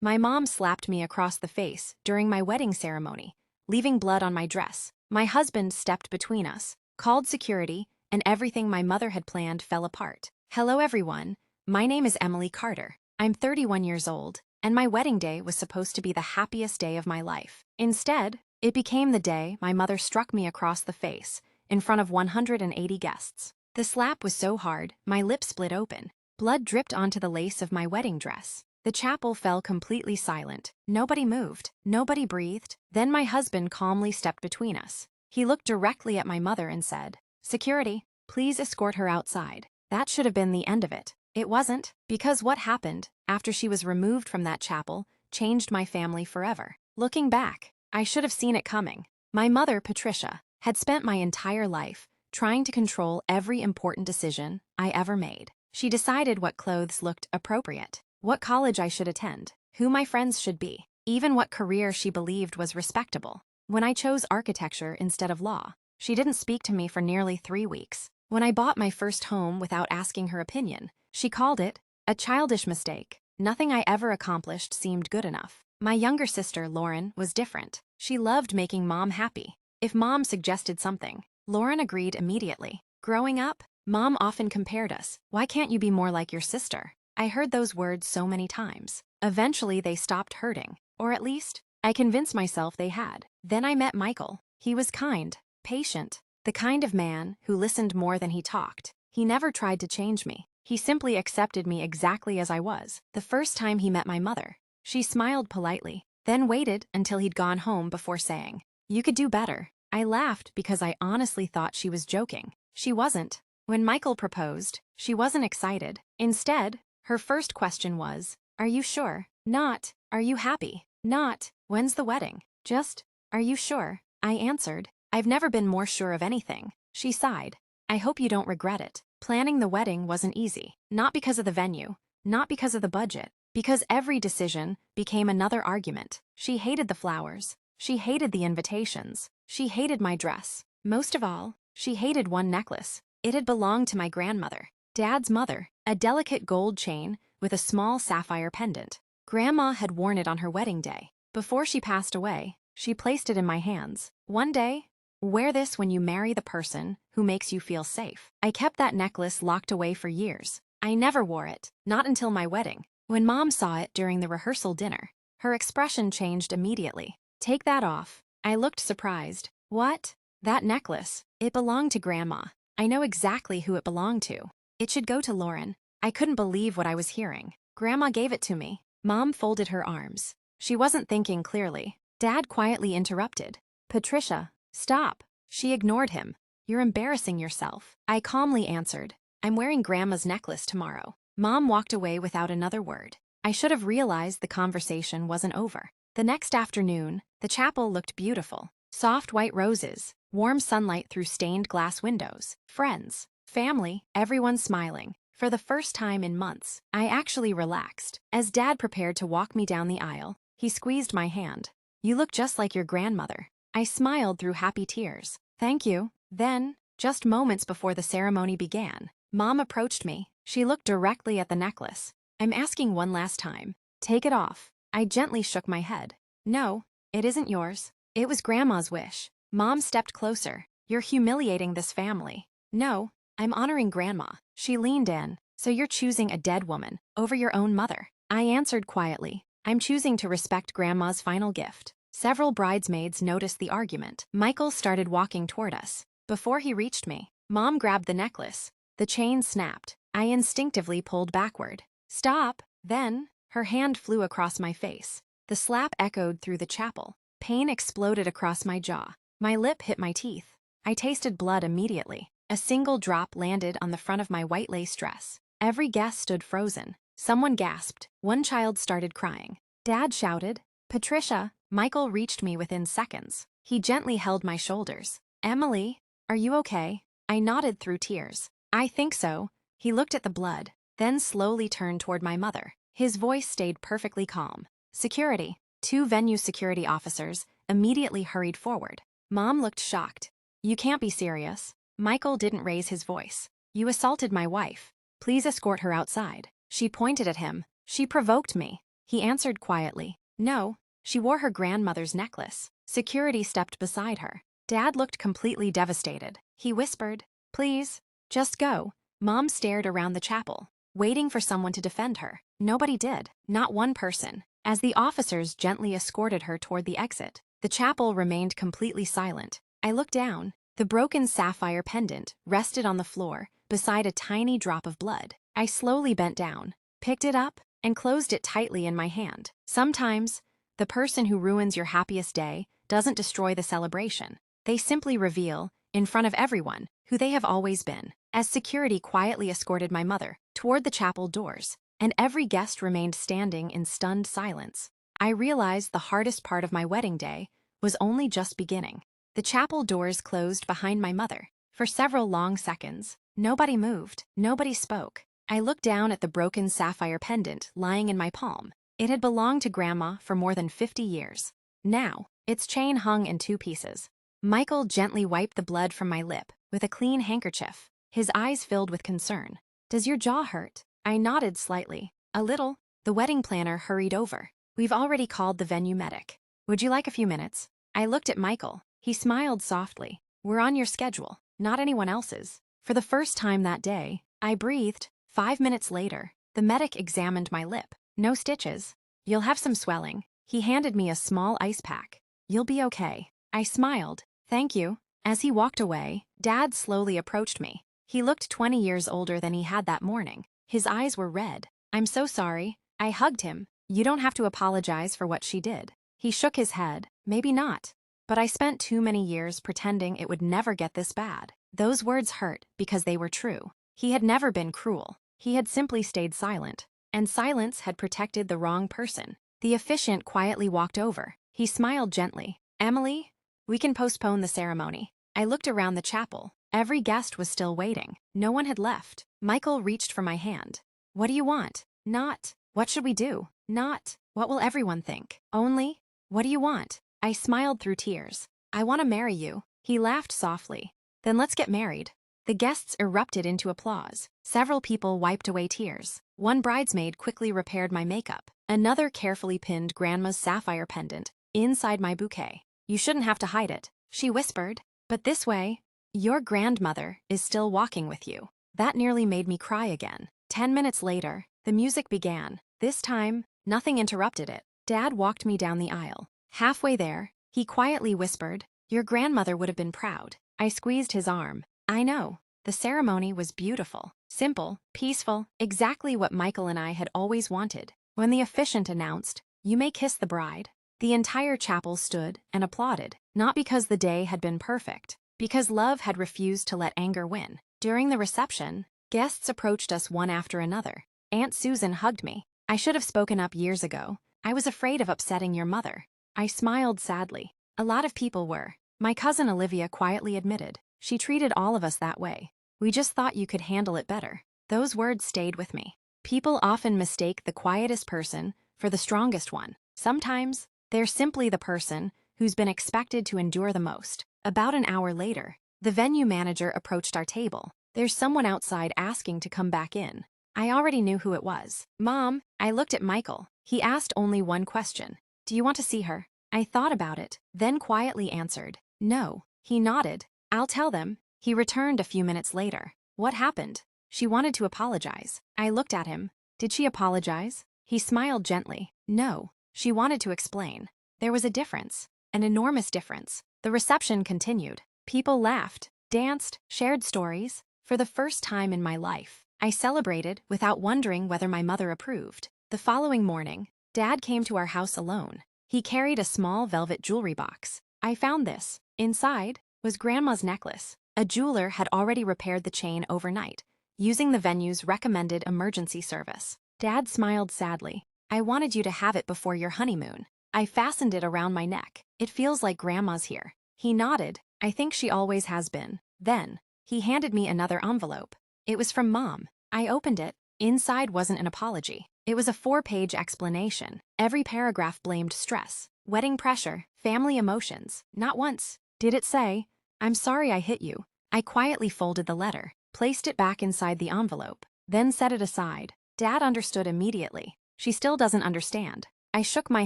My mom slapped me across the face during my wedding ceremony, leaving blood on my dress. My husband stepped between us, called security, and everything my mother had planned fell apart. Hello everyone, my name is Emily Carter. I'm 31 years old, and my wedding day was supposed to be the happiest day of my life. Instead, it became the day my mother struck me across the face, in front of 180 guests. The slap was so hard, my lip split open. Blood dripped onto the lace of my wedding dress. The chapel fell completely silent. Nobody moved. Nobody breathed. Then my husband calmly stepped between us. He looked directly at my mother and said, "Security, please escort her outside." That should have been the end of it. It wasn't, because what happened after she was removed from that chapel changed my family forever. Looking back, I should have seen it coming. My mother, Patricia, had spent my entire life trying to control every important decision I ever made. She decided what clothes looked appropriate, what college I should attend, who my friends should be, even what career she believed was respectable. When I chose architecture instead of law, she didn't speak to me for nearly 3 weeks. When I bought my first home without asking her opinion, she called it a childish mistake. Nothing I ever accomplished seemed good enough. My younger sister, Lauren, was different. She loved making Mom happy. If Mom suggested something, Lauren agreed immediately. Growing up, Mom often compared us. "Why can't you be more like your sister?" I heard those words so many times. Eventually, they stopped hurting. Or at least, I convinced myself they had. Then I met Michael. He was kind, patient, the kind of man who listened more than he talked. He never tried to change me. He simply accepted me exactly as I was. The first time he met my mother, she smiled politely, then waited until he'd gone home before saying, "You could do better." I laughed because I honestly thought she was joking. She wasn't. When Michael proposed, she wasn't excited. Instead, her first question was, "Are you sure?" Not, "Are you happy?" Not, "When's the wedding?" Just, "Are you sure?" I answered, "I've never been more sure of anything." She sighed, "I hope you don't regret it." Planning the wedding wasn't easy. Not because of the venue, not because of the budget, because every decision became another argument. She hated the flowers. She hated the invitations. She hated my dress. Most of all, she hated one necklace. It had belonged to my grandmother, Dad's mother, a delicate gold chain with a small sapphire pendant. Grandma had worn it on her wedding day. Before she passed away, she placed it in my hands. "One day, wear this when you marry the person who makes you feel safe." I kept that necklace locked away for years. I never wore it, not until my wedding. When Mom saw it during the rehearsal dinner, her expression changed immediately. "Take that off." I looked surprised. "What? That necklace? It belonged to Grandma. I know exactly who it belonged to. It should go to Lauren." I couldn't believe what I was hearing. "Grandma gave it to me." Mom folded her arms. She wasn't thinking clearly. Dad quietly interrupted. "Patricia, stop." She ignored him. "You're embarrassing yourself." I calmly answered, "I'm wearing Grandma's necklace tomorrow." Mom walked away without another word. I should have realized the conversation wasn't over. The next afternoon, the chapel looked beautiful. Soft white roses, warm sunlight through stained glass windows, friends, family, everyone smiling. For the first time in months, I actually relaxed. As Dad prepared to walk me down the aisle, he squeezed my hand. "You look just like your grandmother." I smiled through happy tears. "Thank you." Then, just moments before the ceremony began, Mom approached me. She looked directly at the necklace. "I'm asking one last time. Take it off." I gently shook my head. "No, it isn't yours. It was Grandma's wish." Mom stepped closer. "You're humiliating this family." "No, I'm honoring Grandma." She leaned in. "So you're choosing a dead woman over your own mother?" I answered quietly, "I'm choosing to respect Grandma's final gift." Several bridesmaids noticed the argument. Michael started walking toward us. Before he reached me, Mom grabbed the necklace. The chain snapped. I instinctively pulled backward. "Stop!" Then, her hand flew across my face. The slap echoed through the chapel. Pain exploded across my jaw. My lip hit my teeth. I tasted blood immediately. A single drop landed on the front of my white lace dress. Every guest stood frozen. Someone gasped. One child started crying. Dad shouted, "Patricia!" Michael reached me within seconds. He gently held my shoulders. "Emily, are you okay?" I nodded through tears. "I think so." He looked at the blood, then slowly turned toward my mother. His voice stayed perfectly calm. "Security." 2 venue security officers immediately hurried forward. Mom looked shocked. "You can't be serious." Michael didn't raise his voice. "You assaulted my wife. Please escort her outside." She pointed at him. "She provoked me." He answered quietly. No, she wore her grandmother's necklace. Security stepped beside her. Dad looked completely devastated. He whispered, "Please, just go." Mom stared around the chapel, waiting for someone to defend her. Nobody did, not one person. As the officers gently escorted her toward the exit, the chapel remained completely silent. I looked down. The broken sapphire pendant rested on the floor beside a tiny drop of blood. I slowly bent down, picked it up, and closed it tightly in my hand. Sometimes, the person who ruins your happiest day doesn't destroy the celebration. They simply reveal, in front of everyone, who they have always been. As security quietly escorted my mother toward the chapel doors, and every guest remained standing in stunned silence, I realized the hardest part of my wedding day was only just beginning. The chapel doors closed behind my mother. For several long seconds, nobody moved, nobody spoke. I looked down at the broken sapphire pendant lying in my palm. It had belonged to Grandma for more than 50 years. Now, its chain hung in 2 pieces. Michael gently wiped the blood from my lip with a clean handkerchief, his eyes filled with concern. "Does your jaw hurt?" I nodded slightly. "A little." The wedding planner hurried over. "We've already called the venue medic. Would you like a few minutes?" I looked at Michael. He smiled softly. "We're on your schedule, not anyone else's." For the first time that day, I breathed. 5 minutes later, the medic examined my lip. "No stitches. You'll have some swelling." He handed me a small ice pack. "You'll be okay." I smiled. "Thank you." As he walked away, Dad slowly approached me. He looked 20 years older than he had that morning. His eyes were red. "I'm so sorry." I hugged him. "You don't have to apologize for what she did." He shook his head. "Maybe not. But I spent too many years pretending it would never get this bad." Those words hurt because they were true. He had never been cruel. He had simply stayed silent. And silence had protected the wrong person. The officiant quietly walked over. He smiled gently. "Emily, we can postpone the ceremony." I looked around the chapel. Every guest was still waiting. No one had left. Michael reached for my hand. "What do you want?" Not, "What should we do?" Not, "What will everyone think?" Only, "What do you want?" I smiled through tears. "I want to marry you." He laughed softly. "Then let's get married." The guests erupted into applause. Several people wiped away tears. One bridesmaid quickly repaired my makeup. Another carefully pinned Grandma's sapphire pendant inside my bouquet. "You shouldn't have to hide it," she whispered. "But this way, your grandmother is still walking with you." That nearly made me cry again. 10 minutes later, the music began. This time, nothing interrupted it. Dad walked me down the aisle. Halfway there, he quietly whispered, "Your grandmother would have been proud." I squeezed his arm. "I know." The ceremony was beautiful, simple, peaceful, exactly what Michael and I had always wanted. When the officiant announced, "You may kiss the bride," the entire chapel stood and applauded, not because the day had been perfect, because love had refused to let anger win. During the reception, guests approached us one after another. Aunt Susan hugged me. "I should have spoken up years ago. I was afraid of upsetting your mother." I smiled sadly. A lot of people were. My cousin Olivia quietly admitted. "She treated all of us that way. We just thought you could handle it better." Those words stayed with me. People often mistake the quietest person for the strongest one. Sometimes, they're simply the person who's been expected to endure the most. About an hour later, the venue manager approached our table. "There's someone outside asking to come back in." I already knew who it was. "Mom." I looked at Michael. He asked only one question. "Do you want to see her?" I thought about it, then quietly answered, "No." He nodded. "I'll tell them." He returned a few minutes later. "What happened?" "She wanted to apologize." I looked at him. "Did she apologize?" He smiled gently. "No. She wanted to explain." There was a difference. An enormous difference. The reception continued. People laughed, danced, shared stories. For the first time in my life, I celebrated without wondering whether my mother approved. The following morning, Dad came to our house alone. He carried a small velvet jewelry box. I found this. Inside was Grandma's necklace. A jeweler had already repaired the chain overnight, using the venue's recommended emergency service. Dad smiled sadly. "I wanted you to have it before your honeymoon." I fastened it around my neck. "It feels like Grandma's here." He nodded. "I think she always has been." Then, he handed me another envelope. It was from Mom. I opened it. Inside wasn't an apology. It was a 4-page explanation. Every paragraph blamed stress, wedding pressure, family emotions. Not once did it say, "I'm sorry I hit you." I quietly folded the letter, placed it back inside the envelope, then set it aside. Dad understood immediately. She still doesn't understand. I shook my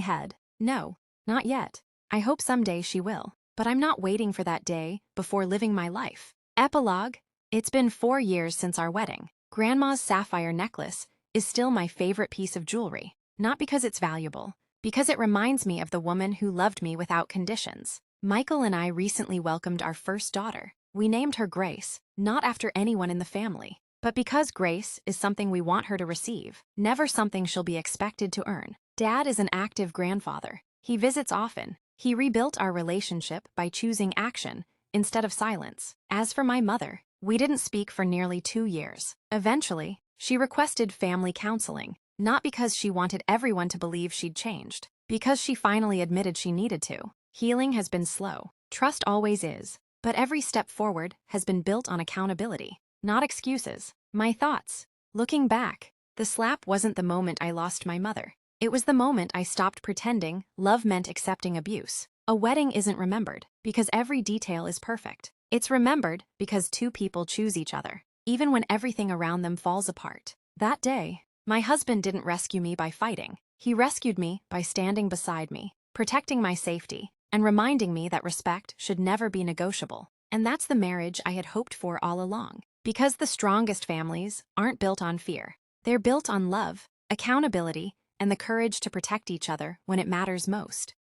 head. No, not yet. I hope someday she will. But I'm not waiting for that day before living my life. Epilogue. It's been 4 years since our wedding. Grandma's sapphire necklace is still my favorite piece of jewelry. Not because it's valuable, because it reminds me of the woman who loved me without conditions. Michael and I recently welcomed our first daughter. We named her Grace, not after anyone in the family, but because Grace is something we want her to receive, never something she'll be expected to earn. Dad is an active grandfather. He visits often. He rebuilt our relationship by choosing action instead of silence. As for my mother, we didn't speak for nearly 2 years. Eventually, she requested family counseling, not because she wanted everyone to believe she'd changed, because she finally admitted she needed to. Healing has been slow. Trust always is. But every step forward has been built on accountability, not excuses. My thoughts. Looking back, the slap wasn't the moment I lost my mother. It was the moment I stopped pretending love meant accepting abuse. A wedding isn't remembered because every detail is perfect. It's remembered because 2 people choose each other, even when everything around them falls apart. That day, my husband didn't rescue me by fighting. He rescued me by standing beside me, protecting my safety, and reminding me that respect should never be negotiable. And that's the marriage I had hoped for all along. Because the strongest families aren't built on fear. They're built on love, accountability, and the courage to protect each other when it matters most.